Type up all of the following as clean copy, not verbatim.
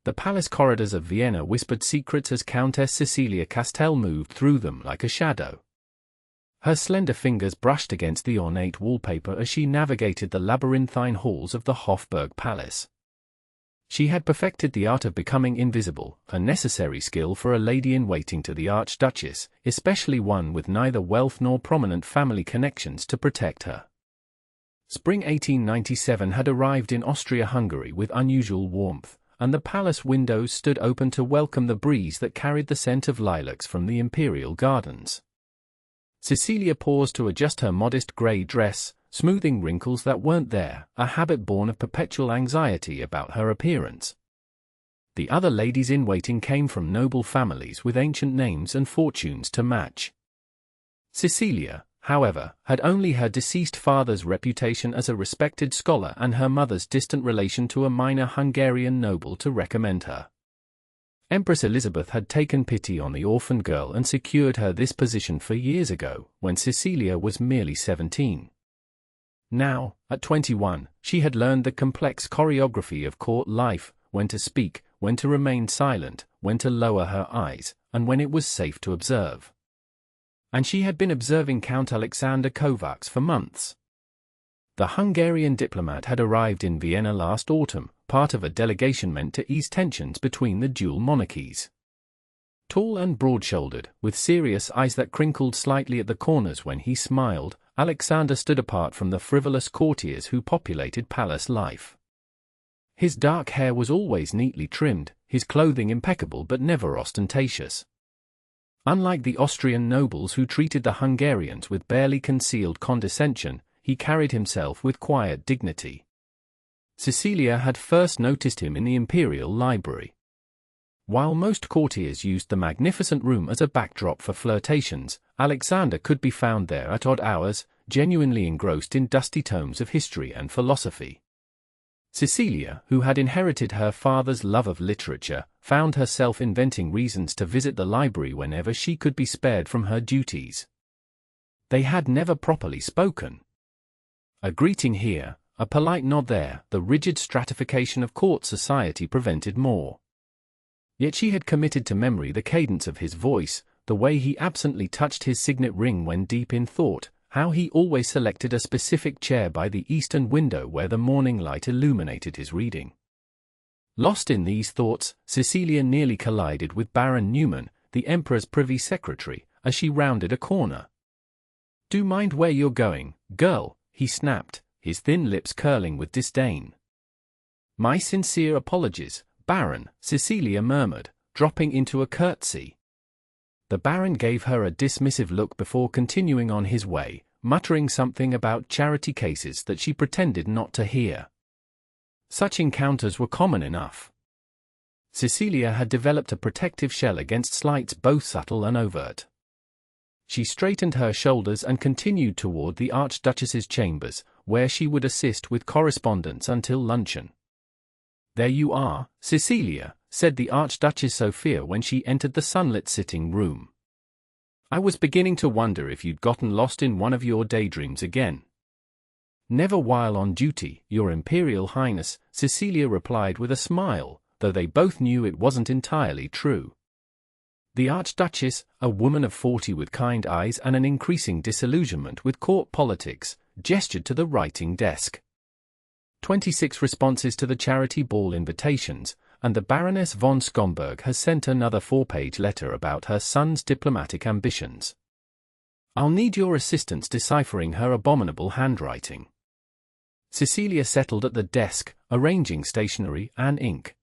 The palace corridors of Vienna whispered secrets as Countess Cecilia Castell moved through them like a shadow. Her slender fingers brushed against the ornate wallpaper as she navigated the labyrinthine halls of the Hofburg Palace. She had perfected the art of becoming invisible, a necessary skill for a lady-in-waiting to the Archduchess, especially one with neither wealth nor prominent family connections to protect her. Spring 1897 had arrived in Austria-Hungary with unusual warmth, and the palace windows stood open to welcome the breeze that carried the scent of lilacs from the imperial gardens. Cecilia paused to adjust her modest grey dress, smoothing wrinkles that weren't there, a habit born of perpetual anxiety about her appearance. The other ladies-in-waiting came from noble families with ancient names and fortunes to match. Cecilia, however, had only her deceased father's reputation as a respected scholar and her mother's distant relation to a minor Hungarian noble to recommend her. Empress Elizabeth had taken pity on the orphan girl and secured her this position 4 years ago, when Cecilia was merely 17. Now, at 21, she had learned the complex choreography of court life, when to speak, when to remain silent, when to lower her eyes, and when it was safe to observe. And she had been observing Count Alexander Kovacs for months. The Hungarian diplomat had arrived in Vienna last autumn, part of a delegation meant to ease tensions between the dual monarchies. Tall and broad-shouldered, with serious eyes that crinkled slightly at the corners when he smiled, Alexander stood apart from the frivolous courtiers who populated palace life. His dark hair was always neatly trimmed, his clothing impeccable but never ostentatious. Unlike the Austrian nobles who treated the Hungarians with barely concealed condescension, he carried himself with quiet dignity. Cecilia had first noticed him in the imperial library. While most courtiers used the magnificent room as a backdrop for flirtations, Alexander could be found there at odd hours, genuinely engrossed in dusty tomes of history and philosophy. Cecilia, who had inherited her father's love of literature, found herself inventing reasons to visit the library whenever she could be spared from her duties. They had never properly spoken. A greeting here, a polite nod there, the rigid stratification of court society prevented more. Yet she had committed to memory the cadence of his voice, the way he absently touched his signet ring when deep in thought, how he always selected a specific chair by the eastern window where the morning light illuminated his reading. Lost in these thoughts, Cecilia nearly collided with Baron Newman, the Emperor's privy secretary, as she rounded a corner. "Do mind where you're going, girl," he snapped, his thin lips curling with disdain. "My sincere apologies, Baron," Cecilia murmured, dropping into a curtsy. The Baron gave her a dismissive look before continuing on his way, muttering something about charity cases that she pretended not to hear. Such encounters were common enough. Cecilia had developed a protective shell against slights both subtle and overt. She straightened her shoulders and continued toward the Archduchess's chambers, where she would assist with correspondence until luncheon. "There you are, Cecilia," said the Archduchess Sophia when she entered the sunlit sitting room. "I was beginning to wonder if you'd gotten lost in one of your daydreams again." "Never while on duty, Your Imperial Highness," Cecilia replied with a smile, though they both knew it wasn't entirely true. The Archduchess, a woman of 40 with kind eyes and an increasing disillusionment with court politics, gestured to the writing desk. 26 responses to the charity ball invitations, and the Baroness von Schomburg has sent another 4-page letter about her son's diplomatic ambitions. I'll need your assistance deciphering her abominable handwriting. Cecilia settled at the desk, arranging stationery and ink.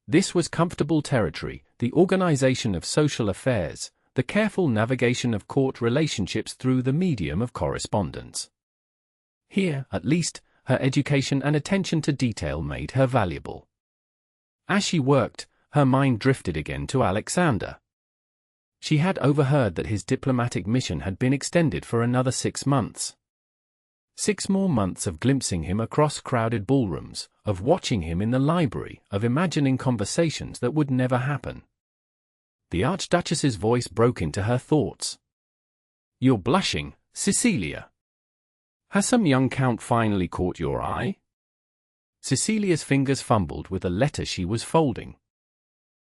This was comfortable territory, the organization of social affairs, the careful navigation of court relationships through the medium of correspondence. Here, at least, her education and attention to detail made her valuable. As she worked, her mind drifted again to Alexander. She had overheard that his diplomatic mission had been extended for another 6 months. 6 more months of glimpsing him across crowded ballrooms, of watching him in the library, of imagining conversations that would never happen. The Archduchess's voice broke into her thoughts. "You're blushing, Cecilia. Has some young count finally caught your eye?" Cecilia's fingers fumbled with the letter she was folding.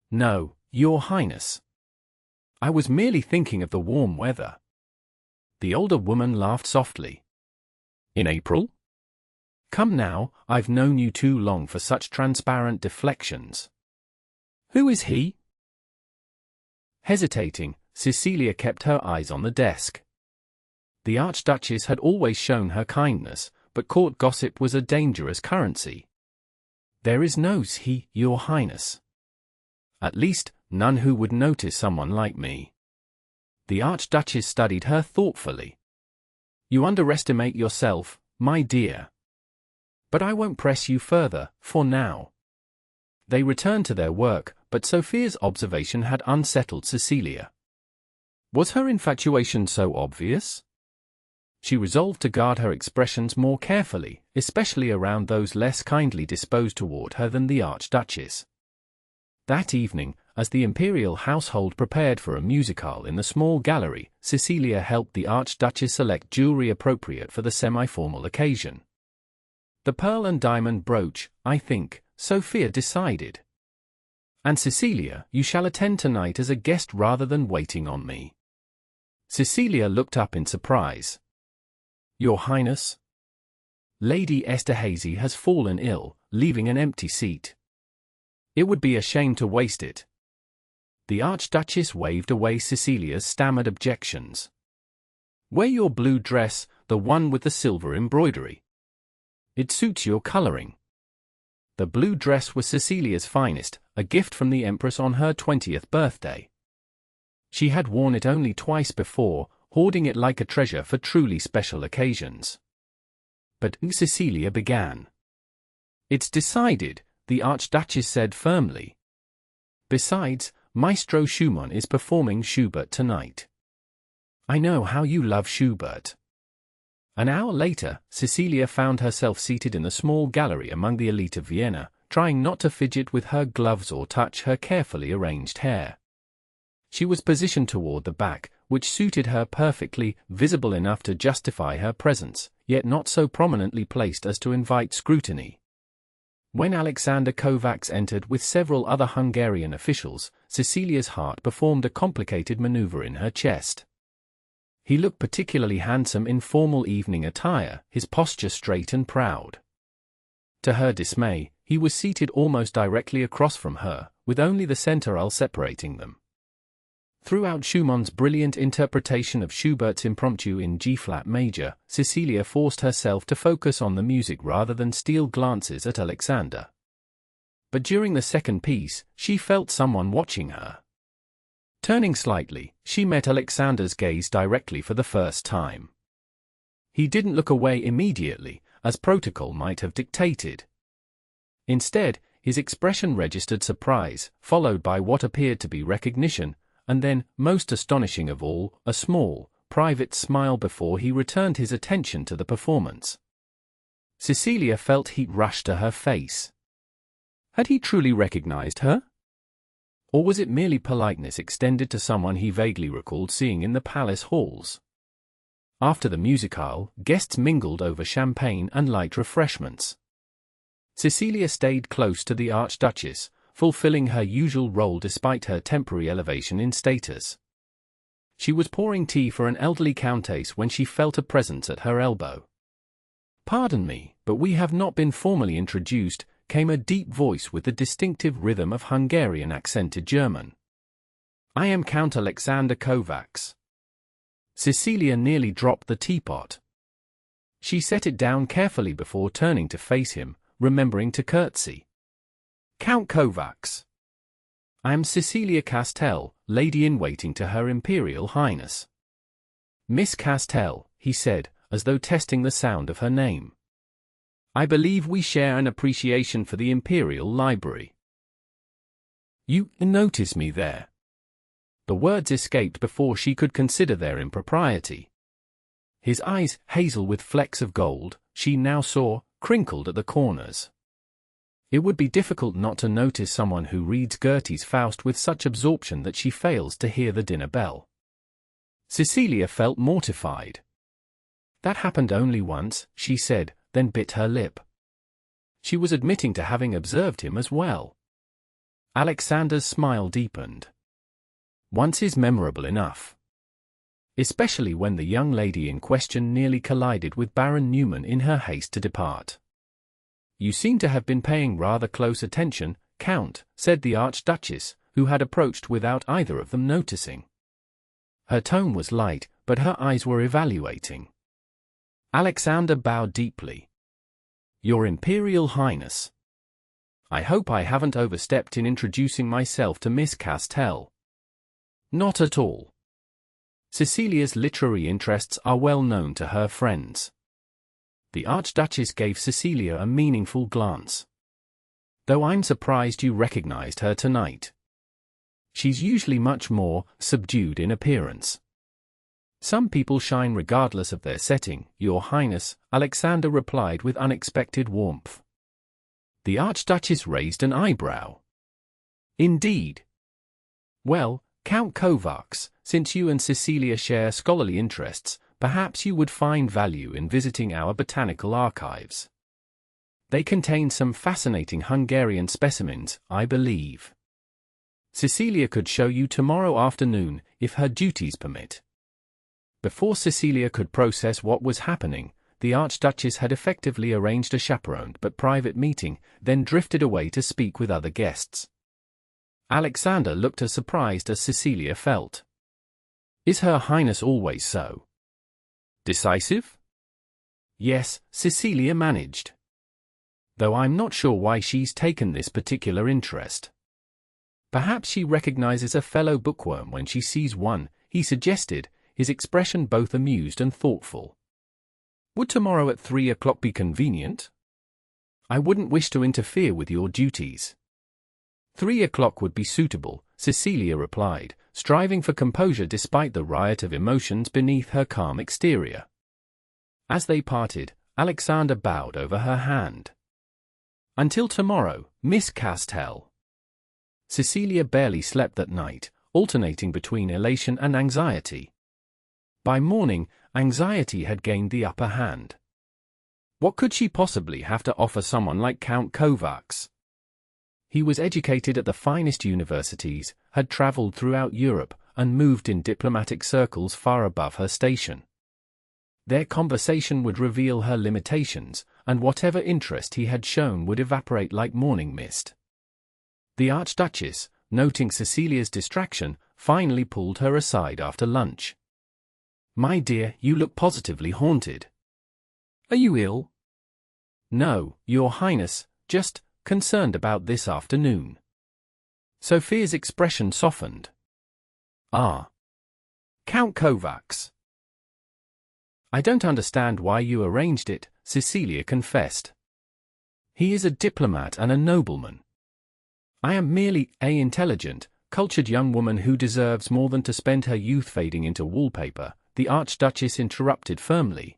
"No, Your Highness. I was merely thinking of the warm weather." The older woman laughed softly. "In April? Come now, I've known you too long for such transparent deflections. Who is he?" Hesitating, Cecilia kept her eyes on the desk. The Archduchess had always shown her kindness, but court gossip was a dangerous currency. "There is no he, Your Highness. At least, none who would notice someone like me." The Archduchess studied her thoughtfully. "You underestimate yourself, my dear. But I won't press you further, for now." They returned to their work, but Sophia's observation had unsettled Cecilia. Was her infatuation so obvious? She resolved to guard her expressions more carefully, especially around those less kindly disposed toward her than the Archduchess. That evening, as the imperial household prepared for a musicale in the small gallery, Cecilia helped the Archduchess select jewelry appropriate for the semi-formal occasion. "The pearl and diamond brooch, I think," Sophia decided. "And Cecilia, you shall attend tonight as a guest rather than waiting on me." Cecilia looked up in surprise. "Your Highness?" "Lady Esterhazy has fallen ill, leaving an empty seat. It would be a shame to waste it." The Archduchess waved away Cecilia's stammered objections. "Wear your blue dress, the one with the silver embroidery. It suits your coloring." The blue dress was Cecilia's finest, a gift from the Empress on her 20th birthday. She had worn it only twice before, hoarding it like a treasure for truly special occasions. But Cecilia began. "It's decided," the Archduchess said firmly. "Besides, Maestro Schumann is performing Schubert tonight. I know how you love Schubert." An hour later, Cecilia found herself seated in the small gallery among the elite of Vienna, trying not to fidget with her gloves or touch her carefully arranged hair. She was positioned toward the back, which suited her perfectly, visible enough to justify her presence, yet not so prominently placed as to invite scrutiny. When Alexander Kovacs entered with several other Hungarian officials, Cecilia's heart performed a complicated maneuver in her chest. He looked particularly handsome in formal evening attire, his posture straight and proud. To her dismay, he was seated almost directly across from her, with only the center aisle separating them. Throughout Schumann's brilliant interpretation of Schubert's Impromptu in G-flat major, Cecilia forced herself to focus on the music rather than steal glances at Alexander. But during the second piece, she felt someone watching her. Turning slightly, she met Alexander's gaze directly for the first time. He didn't look away immediately, as protocol might have dictated. Instead, his expression registered surprise, followed by what appeared to be recognition, and then, most astonishing of all, a small, private smile before he returned his attention to the performance. Cecilia felt heat rush to her face. Had he truly recognized her? Or was it merely politeness extended to someone he vaguely recalled seeing in the palace halls? After the musicale, guests mingled over champagne and light refreshments. Cecilia stayed close to the Archduchess, fulfilling her usual role despite her temporary elevation in status. She was pouring tea for an elderly countess when she felt a presence at her elbow. "Pardon me, but we have not been formally introduced," came a deep voice with the distinctive rhythm of Hungarian accented German. "I am Count Alexander Kovacs." Cecilia nearly dropped the teapot. She set it down carefully before turning to face him, remembering to curtsy. "Count Kovacs. I am Cecilia Castell, lady-in-waiting to Her Imperial Highness." "Miss Castell," he said, as though testing the sound of her name. "I believe we share an appreciation for the Imperial Library. You notice me there." The words escaped before she could consider their impropriety. His eyes, hazel with flecks of gold, she now saw, crinkled at the corners. It would be difficult not to notice someone who reads Goethe's Faust with such absorption that she fails to hear the dinner bell. Cecilia felt mortified. "That happened only once," she said, then bit her lip. She was admitting to having observed him as well. Alexander's smile deepened. Once is memorable enough. Especially when the young lady in question nearly collided with Baron Newman in her haste to depart. "You seem to have been paying rather close attention, Count," said the Archduchess, who had approached without either of them noticing. Her tone was light, but her eyes were evaluating. Alexander bowed deeply. "Your Imperial Highness. I hope I haven't overstepped in introducing myself to Miss Castell." "Not at all. Cecilia's literary interests are well known to her friends." The Archduchess gave Cecilia a meaningful glance. "Though I'm surprised you recognized her tonight. She's usually much more subdued in appearance." "Some people shine regardless of their setting, Your Highness," Alexander replied with unexpected warmth. The Archduchess raised an eyebrow. "Indeed. Well, Count Kovacs, since you and Cecilia share scholarly interests, perhaps you would find value in visiting our botanical archives. They contain some fascinating Hungarian specimens, I believe. Cecilia could show you tomorrow afternoon, if her duties permit." Before Cecilia could process what was happening, the Archduchess had effectively arranged a chaperoned but private meeting, then drifted away to speak with other guests. Alexander looked as surprised as Cecilia felt. "Is Her Highness always so decisive?" "Yes," Cecilia managed. "Though I'm not sure why she's taken this particular interest. Perhaps she recognizes a fellow bookworm when she sees one," he suggested, his expression both amused and thoughtful. "Would tomorrow at 3 o'clock be convenient? I wouldn't wish to interfere with your duties." 3 o'clock would be suitable," Cecilia replied, striving for composure despite the riot of emotions beneath her calm exterior. As they parted, Alexander bowed over her hand. "Until tomorrow, Miss Castell." Cecilia barely slept that night, alternating between elation and anxiety. By morning, anxiety had gained the upper hand. What could she possibly have to offer someone like Count Kovacs? He was educated at the finest universities, had traveled throughout Europe, and moved in diplomatic circles far above her station. Their conversation would reveal her limitations, and whatever interest he had shown would evaporate like morning mist. The Archduchess, noting Cecilia's distraction, finally pulled her aside after lunch. "My dear, you look positively haunted. Are you ill?" "No, Your Highness, just concerned about this afternoon." Sophia's expression softened. "Ah. Count Kovacs. I don't understand why you arranged it," Cecilia confessed. "He is a diplomat and a nobleman. I am merely an intelligent, cultured young woman who deserves more than to spend her youth fading into wallpaper," the Archduchess interrupted firmly.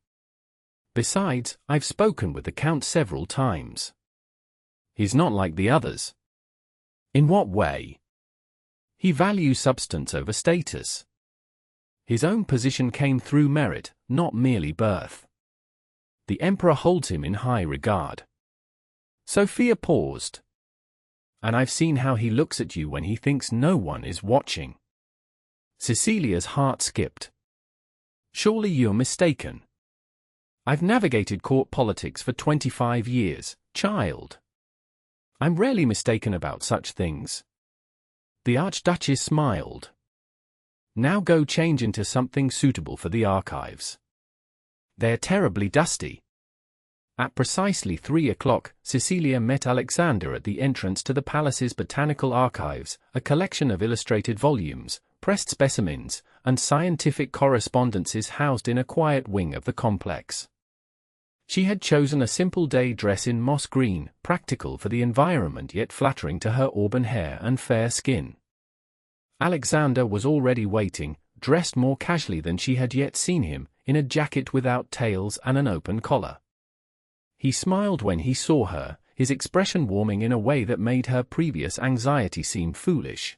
"Besides, I've spoken with the Count several times. He's not like the others." "In what way?" "He values substance over status. His own position came through merit, not merely birth. The Emperor holds him in high regard." Sophia paused. "And I've seen how he looks at you when he thinks no one is watching." Cecilia's heart skipped. "Surely you're mistaken. I've navigated court politics for 25 years, child. I'm rarely mistaken about such things." The Archduchess smiled. "Now go change into something suitable for the archives. They're terribly dusty." At precisely 3 o'clock, Cecilia met Alexander at the entrance to the palace's botanical archives, a collection of illustrated volumes, pressed specimens, and scientific correspondences housed in a quiet wing of the complex. She had chosen a simple day dress in moss green, practical for the environment yet flattering to her auburn hair and fair skin. Alexander was already waiting, dressed more casually than she had yet seen him, in a jacket without tails and an open collar. He smiled when he saw her, his expression warming in a way that made her previous anxiety seem foolish.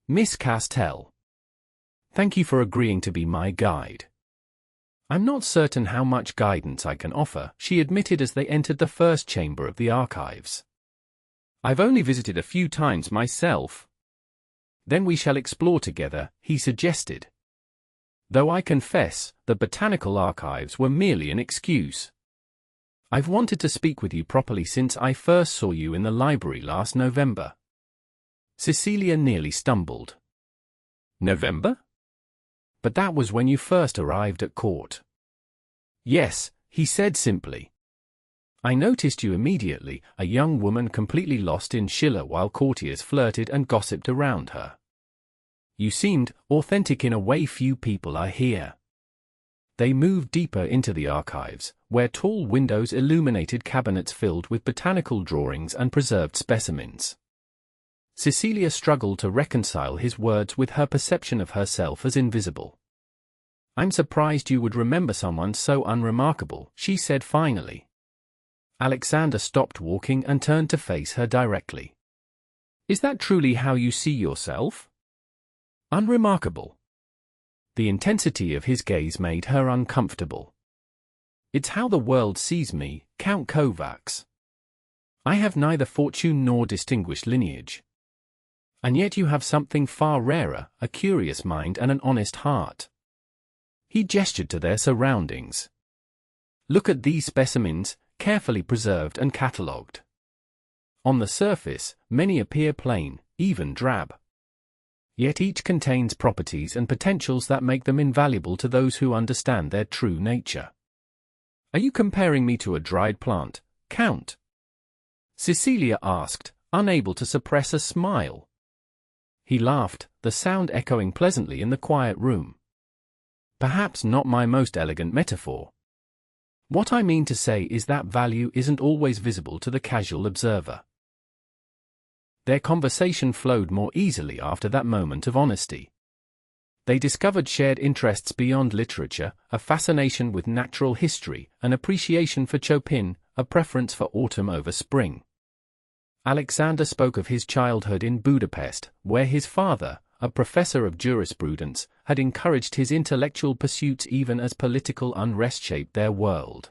"Miss Castell. Thank you for agreeing to be my guide. I'm not certain how much guidance I can offer, she admitted as they entered the first chamber of the archives. I've only visited a few times myself. Then we shall explore together, he suggested. Though I confess, the botanical archives were merely an excuse. I've wanted to speak with you properly since I first saw you in the library last November. Cecilia nearly stumbled. November? But that was when you first arrived at court. Yes, he said simply. I noticed you immediately, a young woman completely lost in Schiller while courtiers flirted and gossiped around her. You seemed authentic in a way few people are here. They moved deeper into the archives, where tall windows illuminated cabinets filled with botanical drawings and preserved specimens. Cecilia struggled to reconcile his words with her perception of herself as invisible. I'm surprised you would remember someone so unremarkable, she said finally. Alexander stopped walking and turned to face her directly. Is that truly how you see yourself? Unremarkable. The intensity of his gaze made her uncomfortable. It's how the world sees me, Count Kovacs. I have neither fortune nor distinguished lineage. And yet you have something far rarer, a curious mind and an honest heart. He gestured to their surroundings. Look at these specimens, carefully preserved and catalogued. On the surface, many appear plain, even drab. Yet each contains properties and potentials that make them invaluable to those who understand their true nature. Are you comparing me to a dried plant, Count? Cecilia asked, unable to suppress a smile. He laughed, the sound echoing pleasantly in the quiet room. Perhaps not my most elegant metaphor. What I mean to say is that value isn't always visible to the casual observer. Their conversation flowed more easily after that moment of honesty. They discovered shared interests beyond literature, a fascination with natural history, an appreciation for Chopin, a preference for autumn over spring. Alexander spoke of his childhood in Budapest, where his father, a professor of jurisprudence, had encouraged his intellectual pursuits even as political unrest shaped their world.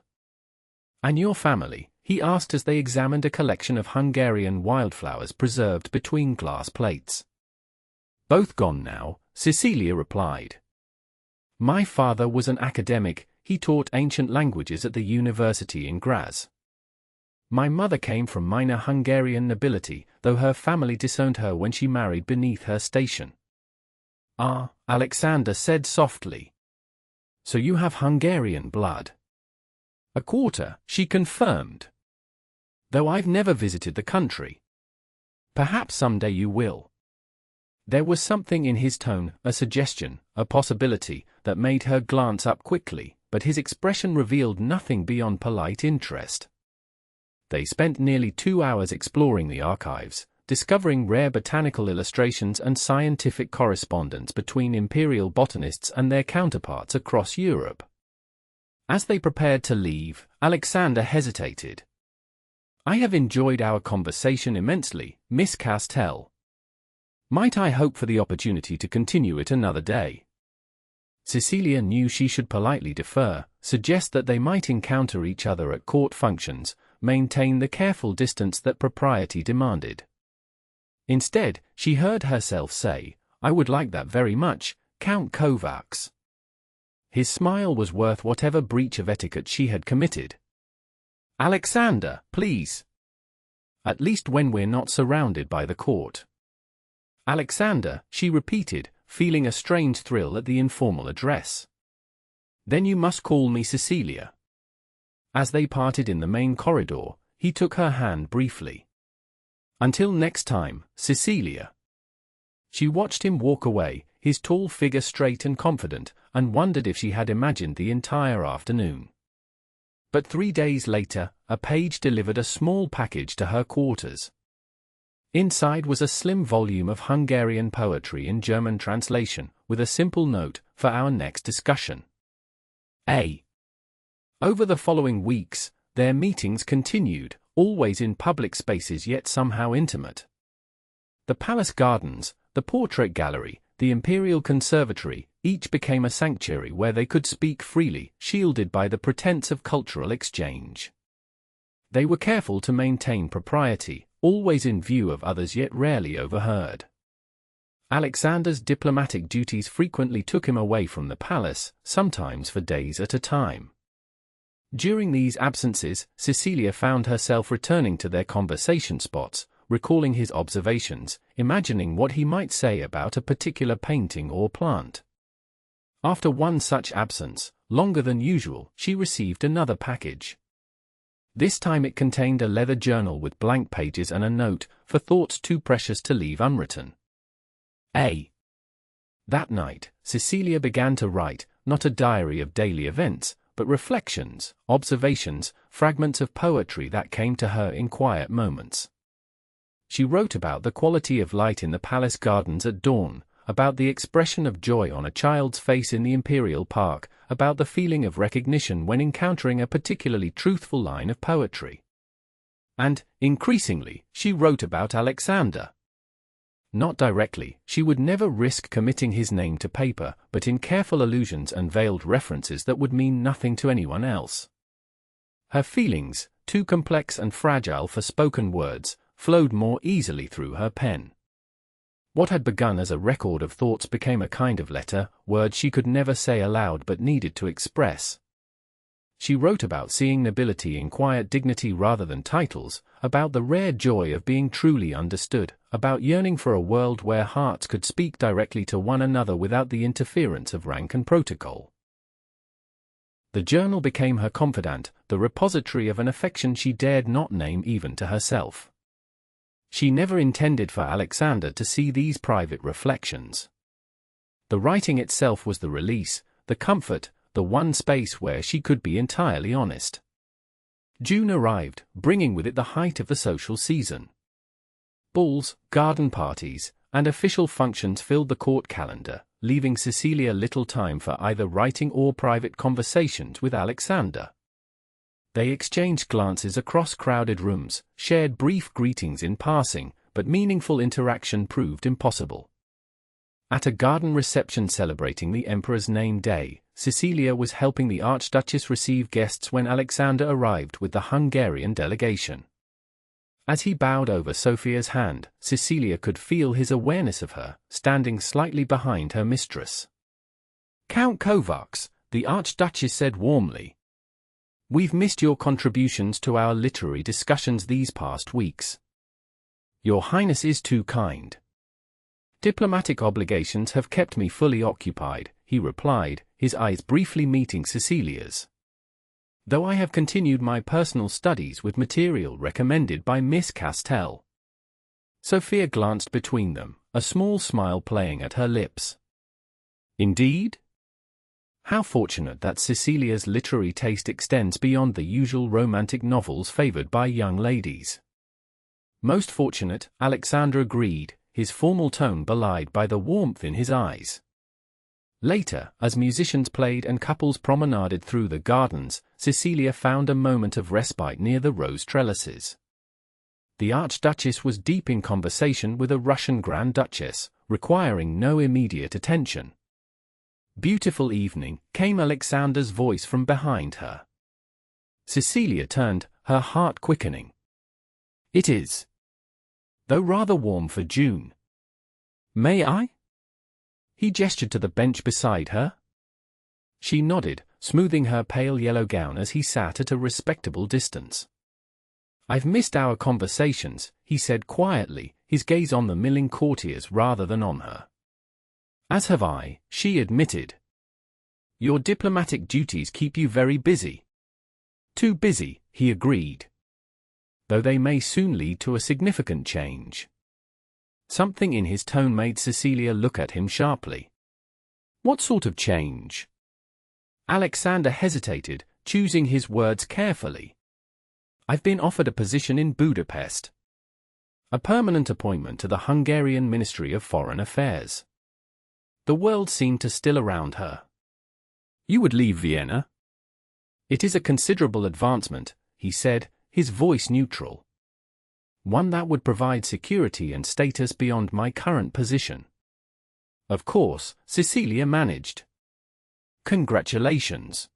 And your family? He asked as they examined a collection of Hungarian wildflowers preserved between glass plates. Both gone now, Cecilia replied. My father was an academic, he taught ancient languages at the university in Graz. My mother came from minor Hungarian nobility, though her family disowned her when she married beneath her station. Ah, Alexander said softly. So you have Hungarian blood. A quarter, she confirmed. Though I've never visited the country. Perhaps someday you will. There was something in his tone, a suggestion, a possibility, that made her glance up quickly, but his expression revealed nothing beyond polite interest. They spent nearly 2 hours exploring the archives, discovering rare botanical illustrations and scientific correspondence between imperial botanists and their counterparts across Europe. As they prepared to leave, Alexander hesitated. I have enjoyed our conversation immensely, Miss Castell. Might I hope for the opportunity to continue it another day? Cecilia knew she should politely defer, suggest that they might encounter each other at court functions, maintain the careful distance that propriety demanded. Instead, she heard herself say, I would like that very much, Count Kovacs. His smile was worth whatever breach of etiquette she had committed. Alexander, please. At least when we're not surrounded by the court. Alexander, she repeated, feeling a strange thrill at the informal address. Then you must call me Cecilia. As they parted in the main corridor, he took her hand briefly. Until next time, Cecilia. She watched him walk away, his tall figure straight and confident, and wondered if she had imagined the entire afternoon. But 3 days later, a page delivered a small package to her quarters. Inside was a slim volume of Hungarian poetry in German translation, with a simple note, for our next discussion. A. Over the following weeks, their meetings continued, always in public spaces yet somehow intimate. The palace gardens, the portrait gallery, the imperial conservatory, each became a sanctuary where they could speak freely, shielded by the pretense of cultural exchange. They were careful to maintain propriety, always in view of others yet rarely overheard. Alexander's diplomatic duties frequently took him away from the palace, sometimes for days at a time. During these absences, Cecilia found herself returning to their conversation spots, recalling his observations, imagining what he might say about a particular painting or plant. After one such absence, longer than usual, she received another package. This time it contained a leather journal with blank pages and a note, for thoughts too precious to leave unwritten. That night, Cecilia began to write, not a diary of daily events, but reflections, observations, fragments of poetry that came to her in quiet moments. She wrote about the quality of light in the palace gardens at dawn, about the expression of joy on a child's face in the Imperial Park, about the feeling of recognition when encountering a particularly truthful line of poetry. And, increasingly, she wrote about Alexander. Not directly, she would never risk committing his name to paper, but in careful allusions and veiled references that would mean nothing to anyone else. Her feelings, too complex and fragile for spoken words, flowed more easily through her pen. What had begun as a record of thoughts became a kind of letter, words she could never say aloud but needed to express. She wrote about seeing nobility in quiet dignity rather than titles, about the rare joy of being truly understood, about yearning for a world where hearts could speak directly to one another without the interference of rank and protocol. The journal became her confidant, the repository of an affection she dared not name even to herself. She never intended for Alexander to see these private reflections. The writing itself was the release, the comfort, the one space where she could be entirely honest. June arrived, bringing with it the height of the social season. Balls, garden parties, and official functions filled the court calendar, leaving Cecilia little time for either writing or private conversations with Alexander. They exchanged glances across crowded rooms, shared brief greetings in passing, but meaningful interaction proved impossible. At a garden reception celebrating the Emperor's name day, Cecilia was helping the Archduchess receive guests when Alexander arrived with the Hungarian delegation. As he bowed over Sophia's hand, Cecilia could feel his awareness of her, standing slightly behind her mistress. "Count Kovacs," the Archduchess said warmly. "We've missed your contributions to our literary discussions these past weeks. Your Highness is too kind." "Diplomatic obligations have kept me fully occupied," he replied, his eyes briefly meeting Cecilia's. "Though I have continued my personal studies with material recommended by Miss Castell." Sophia glanced between them, a small smile playing at her lips. "Indeed? How fortunate that Cecilia's literary taste extends beyond the usual romantic novels favored by young ladies." "Most fortunate," Alexander agreed, his formal tone belied by the warmth in his eyes. Later, as musicians played and couples promenaded through the gardens, Cecilia found a moment of respite near the rose trellises. The Archduchess was deep in conversation with a Russian Grand Duchess, requiring no immediate attention. "Beautiful evening," came Alexander's voice from behind her. Cecilia turned, her heart quickening. "It is. Though rather warm for June. May I?" He gestured to the bench beside her. She nodded, smoothing her pale yellow gown as he sat at a respectable distance. "I've missed our conversations," he said quietly, his gaze on the milling courtiers rather than on her. "As have I," she admitted. "Your diplomatic duties keep you very busy." "Too busy," he agreed. "Though they may soon lead to a significant change." Something in his tone made Cecilia look at him sharply. "What sort of change?" Alexander hesitated, choosing his words carefully. "I've been offered a position in Budapest. A permanent appointment to the Hungarian Ministry of Foreign Affairs." The world seemed to still around her. "You would leave Vienna?" "It is a considerable advancement," he said, his voice neutral. "One that would provide security and status beyond my current position." Of course, Cecilia managed. Congratulations.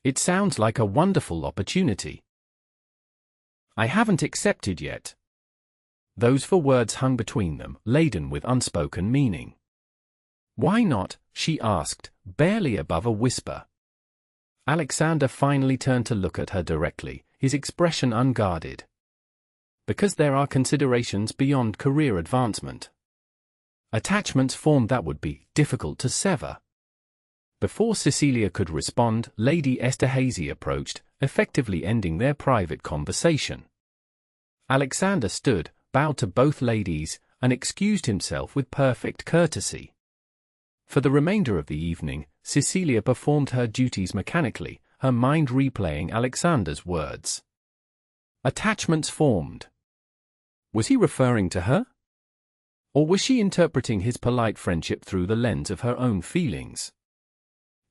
It sounds like a wonderful opportunity. I haven't accepted yet. Those 4 words hung between them, laden with unspoken meaning. Why not? She asked, barely above a whisper. Alexander finally turned to look at her directly, his expression unguarded. Because there are considerations beyond career advancement. Attachments formed that would be difficult to sever. Before Cecilia could respond, Lady Esterhazy approached, effectively ending their private conversation. Alexander stood, bowed to both ladies, and excused himself with perfect courtesy. For the remainder of the evening, Cecilia performed her duties mechanically, her mind replaying Alexander's words. Attachments formed. Was he referring to her? Or was she interpreting his polite friendship through the lens of her own feelings?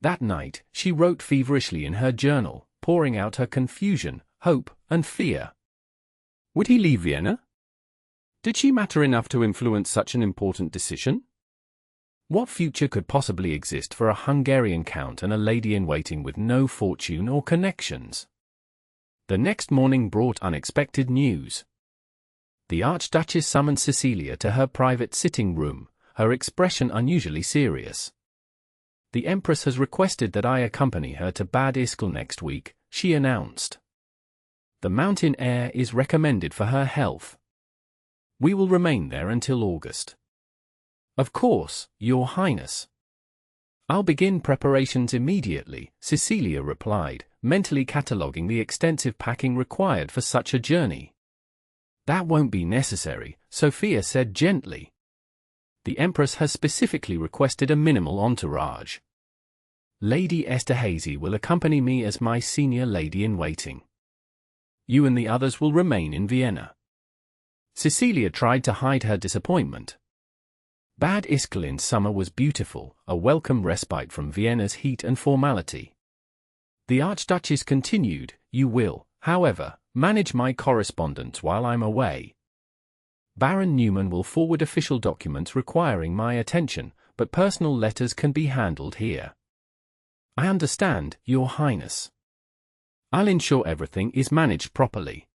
That night, she wrote feverishly in her journal, pouring out her confusion, hope, and fear. Would he leave Vienna? Did she matter enough to influence such an important decision? What future could possibly exist for a Hungarian count and a lady-in-waiting with no fortune or connections? The next morning brought unexpected news. The Archduchess summoned Cecilia to her private sitting room, her expression unusually serious. The Empress has requested that I accompany her to Bad Ischl next week, she announced. The mountain air is recommended for her health. We will remain there until August. Of course, Your Highness. I'll begin preparations immediately, Cecilia replied, mentally cataloguing the extensive packing required for such a journey. That won't be necessary, Sophia said gently. The Empress has specifically requested a minimal entourage. Lady Esterhazy will accompany me as my senior lady-in-waiting. You and the others will remain in Vienna. Cecilia tried to hide her disappointment. Bad Ischl in summer was beautiful, a welcome respite from Vienna's heat and formality. The Archduchess continued, you will, however, manage my correspondence while I'm away. Baron Newman will forward official documents requiring my attention, but personal letters can be handled here. I understand, Your Highness. I'll ensure everything is managed properly.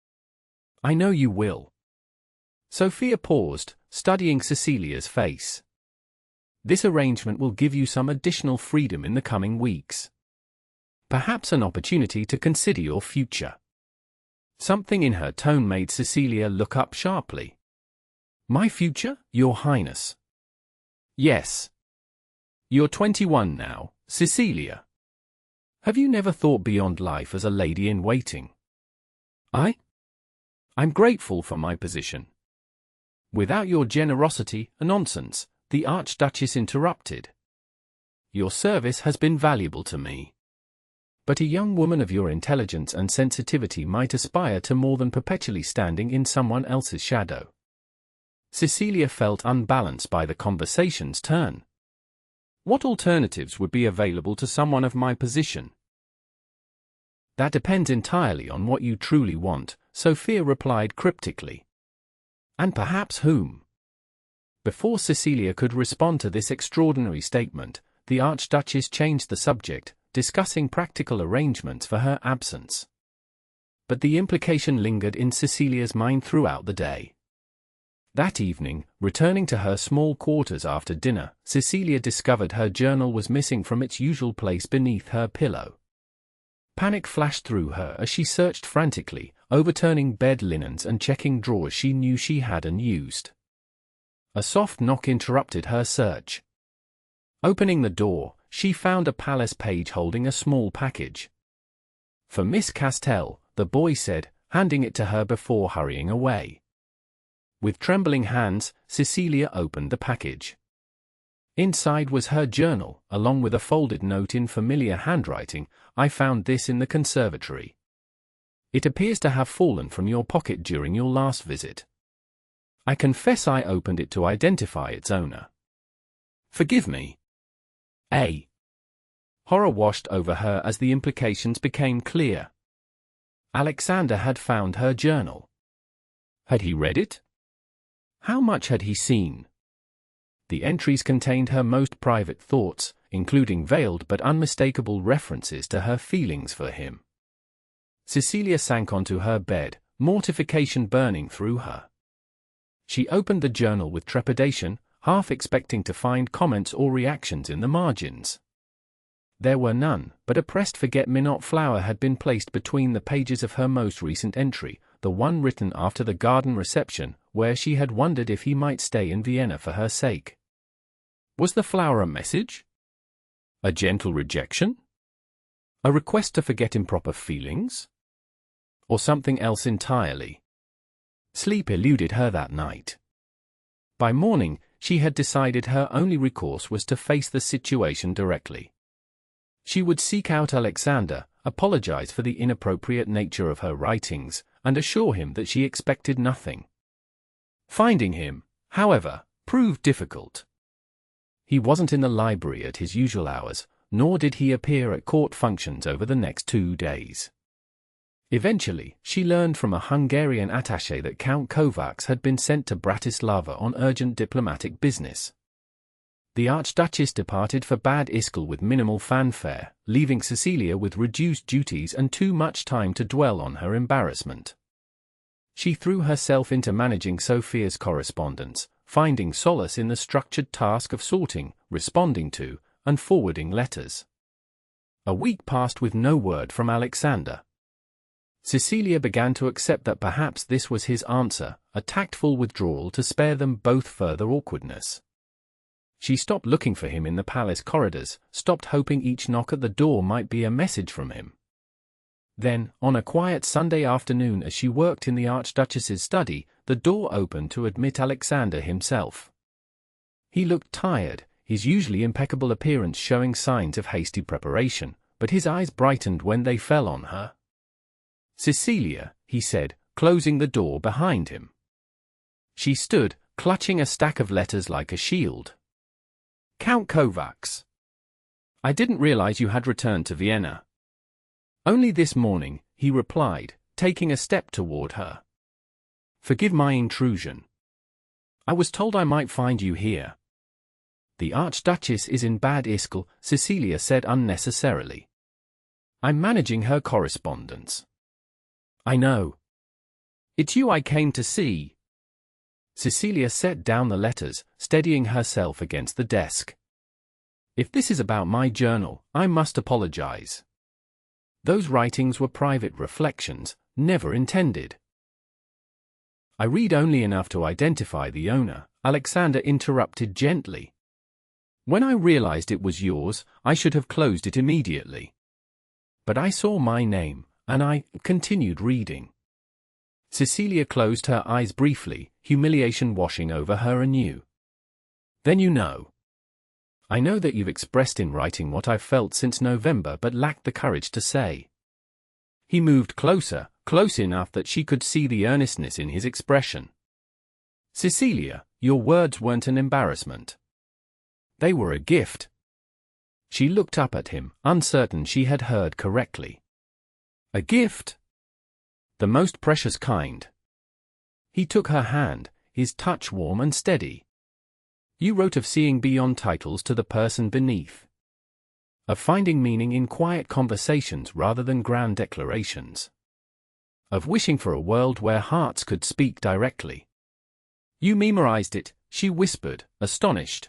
I know you will. Sophia paused, studying Cecilia's face. This arrangement will give you some additional freedom in the coming weeks. Perhaps an opportunity to consider your future. Something in her tone made Cecilia look up sharply. My future, Your Highness? Yes. You're 21 now, Cecilia. Have you never thought beyond life as a lady-in-waiting? I'm grateful for my position. Without your generosity, nonsense, the Archduchess interrupted. Your service has been valuable to me. But a young woman of your intelligence and sensitivity might aspire to more than perpetually standing in someone else's shadow. Cecilia felt unbalanced by the conversation's turn. What alternatives would be available to someone of my position? That depends entirely on what you truly want, Sophia replied cryptically. And perhaps whom? Before Cecilia could respond to this extraordinary statement, the Archduchess changed the subject, discussing practical arrangements for her absence. But the implication lingered in Cecilia's mind throughout the day. That evening, returning to her small quarters after dinner, Cecilia discovered her journal was missing from its usual place beneath her pillow. Panic flashed through her as she searched frantically, overturning bed linens and checking drawers she knew she had unused. A soft knock interrupted her search. Opening the door, she found a palace page holding a small package. For Miss Castell, the boy said, handing it to her before hurrying away. With trembling hands, Cecilia opened the package. Inside was her journal, along with a folded note in familiar handwriting. I found this in the conservatory. It appears to have fallen from your pocket during your last visit. I confess I opened it to identify its owner. Forgive me. Horror washed over her as the implications became clear. Alexander had found her journal. Had he read it? How much had he seen? The entries contained her most private thoughts, including veiled but unmistakable references to her feelings for him. Cecilia sank onto her bed, mortification burning through her. She opened the journal with trepidation, half expecting to find comments or reactions in the margins. There were none, but a pressed forget-me-not flower had been placed between the pages of her most recent entry, the one written after the garden reception, where she had wondered if he might stay in Vienna for her sake. Was the flower a message? A gentle rejection? A request to forget improper feelings? Or something else entirely? Sleep eluded her that night. By morning, she had decided her only recourse was to face the situation directly. She would seek out Alexander, apologize for the inappropriate nature of her writings, and assure him that she expected nothing. Finding him, however, proved difficult. He wasn't in the library at his usual hours, nor did he appear at court functions over the next 2 days. Eventually, she learned from a Hungarian attaché that Count Kovacs had been sent to Bratislava on urgent diplomatic business. The Archduchess departed for Bad Ischl with minimal fanfare, leaving Cecilia with reduced duties and too much time to dwell on her embarrassment. She threw herself into managing Sophia's correspondence, finding solace in the structured task of sorting, responding to, and forwarding letters. A week passed with no word from Alexander. Cecilia began to accept that perhaps this was his answer, a tactful withdrawal to spare them both further awkwardness. She stopped looking for him in the palace corridors, stopped hoping each knock at the door might be a message from him. Then, on a quiet Sunday afternoon as she worked in the Archduchess's study, the door opened to admit Alexander himself. He looked tired, his usually impeccable appearance showing signs of hasty preparation, but his eyes brightened when they fell on her. "Cecilia," he said, closing the door behind him. She stood, clutching a stack of letters like a shield. "Count Kovacs. I didn't realize you had returned to Vienna." "Only this morning," he replied, taking a step toward her. "Forgive my intrusion. I was told I might find you here." "The Archduchess is in Bad Ischl," Cecilia said unnecessarily. "I'm managing her correspondence." "I know. It's you I came to see." Cecilia set down the letters, steadying herself against the desk. "If this is about my journal, I must apologize. Those writings were private reflections, never intended." "I read only enough to identify the owner," Alexander interrupted gently. "When I realized it was yours, I should have closed it immediately. But I saw my name, and I continued reading." Cecilia closed her eyes briefly, humiliation washing over her anew. "Then you know." "I know that you've expressed in writing what I've felt since November but lacked the courage to say." He moved closer, close enough that she could see the earnestness in his expression. "Cecilia, your words weren't an embarrassment. They were a gift." She looked up at him, uncertain she had heard correctly. "A gift?" "The most precious kind." He took her hand, his touch warm and steady. "You wrote of seeing beyond titles to the person beneath. Of finding meaning in quiet conversations rather than grand declarations. Of wishing for a world where hearts could speak directly." "You memorized it," she whispered, astonished.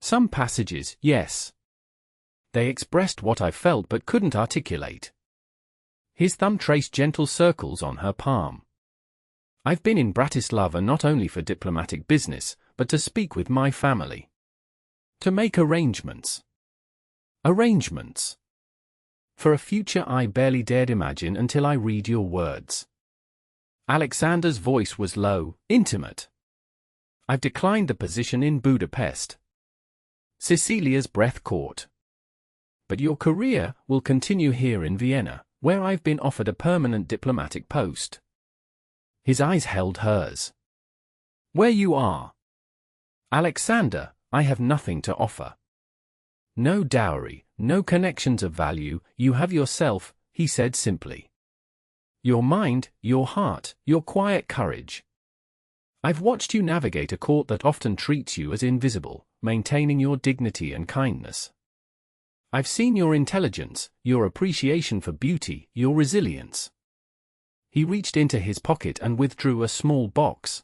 "Some passages, yes. They expressed what I felt but couldn't articulate." His thumb traced gentle circles on her palm. "I've been in Bratislava not only for diplomatic business, but to speak with my family. To make arrangements." "Arrangements?" "For a future I barely dared imagine until I read your words." Alexander's voice was low, intimate. "I've declined the position in Budapest." Cecilia's breath caught. "But your career will continue here in Vienna, where I've been offered a permanent diplomatic post." His eyes held hers. "Where you are." "Alexander, I have nothing to offer. No dowry, no connections of value, you have yourself," he said simply. "Your mind, your heart, your quiet courage. I've watched you navigate a court that often treats you as invisible, maintaining your dignity and kindness. I've seen your intelligence, your appreciation for beauty, your resilience. He reached into his pocket and withdrew a small box.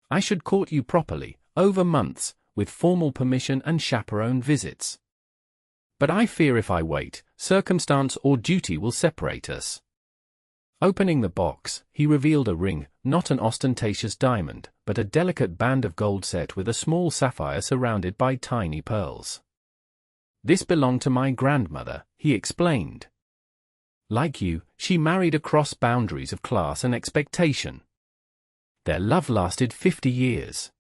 I should court you properly, over months, with formal permission and chaperone visits. But I fear if I wait, circumstance or duty will separate us. Opening the box, he revealed a ring, not an ostentatious diamond, but a delicate band of gold set with a small sapphire surrounded by tiny pearls. This belonged to my grandmother, he explained. Like you, she married across boundaries of class and expectation. Their love lasted 50 years.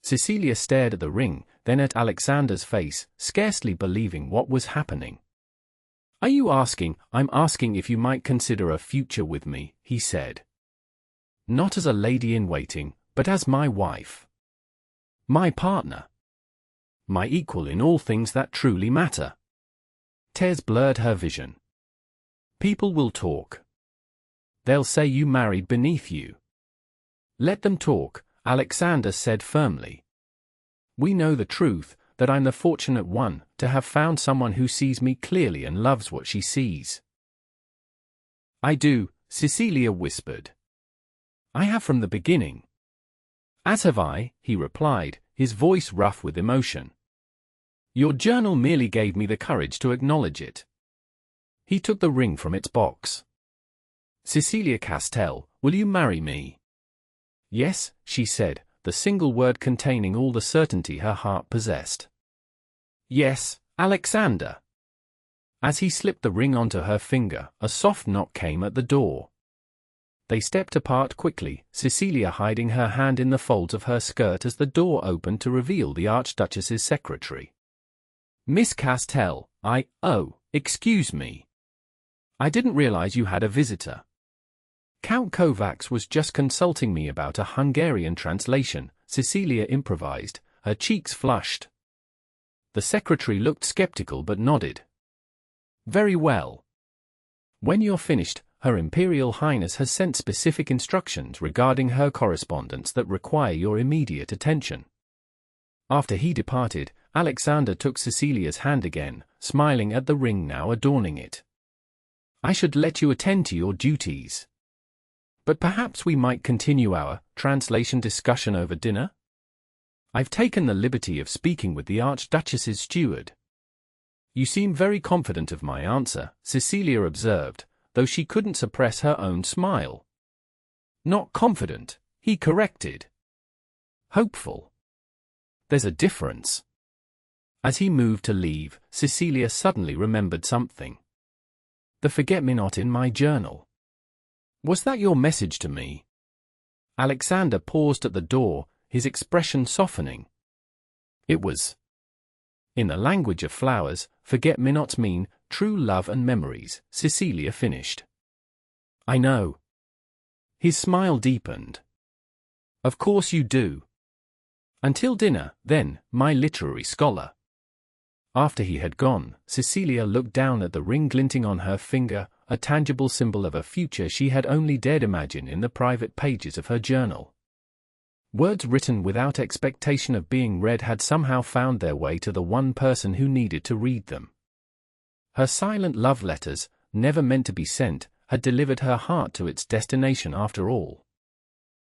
Cecilia stared at the ring, then at Alexander's face, scarcely believing what was happening. Are you asking? I'm asking if you might consider a future with me, he said. Not as a lady-in-waiting, but as my wife. My partner. My equal in all things that truly matter. Tears blurred her vision. People will talk. They'll say you married beneath you. Let them talk, Alexander said firmly. We know the truth, that I'm the fortunate one, to have found someone who sees me clearly and loves what she sees. I do, Cecilia whispered. I have from the beginning. As have I, he replied, his voice rough with emotion. Your journal merely gave me the courage to acknowledge it. He took the ring from its box. Cecilia Castell, will you marry me? Yes, she said, the single word containing all the certainty her heart possessed. Yes, Alexander. As he slipped the ring onto her finger, a soft knock came at the door. They stepped apart quickly, Cecilia hiding her hand in the folds of her skirt as the door opened to reveal the Archduchess's secretary. Miss Castell, excuse me. I didn't realize you had a visitor. Count Kovacs was just consulting me about a Hungarian translation, Cecilia improvised, her cheeks flushed. The secretary looked skeptical but nodded. Very well. When you're finished, Her Imperial Highness has sent specific instructions regarding her correspondence that require your immediate attention. After he departed, Alexander took Cecilia's hand again, smiling at the ring now adorning it. I should let you attend to your duties. But perhaps we might continue our translation discussion over dinner? I've taken the liberty of speaking with the Archduchess's steward. You seem very confident of my answer, Cecilia observed, though she couldn't suppress her own smile. Not confident, he corrected. Hopeful. There's a difference. As he moved to leave, Cecilia suddenly remembered something. The forget-me-not in my journal. Was that your message to me? Alexander paused at the door, his expression softening. It was. In the language of flowers, forget-me-nots mean true love and memories, Cecilia finished. I know. His smile deepened. Of course you do. Until dinner, then, my literary scholar. After he had gone, Cecilia looked down at the ring glinting on her finger, a tangible symbol of a future she had only dared imagine in the private pages of her journal. Words written without expectation of being read had somehow found their way to the one person who needed to read them. Her silent love letters, never meant to be sent, had delivered her heart to its destination after all.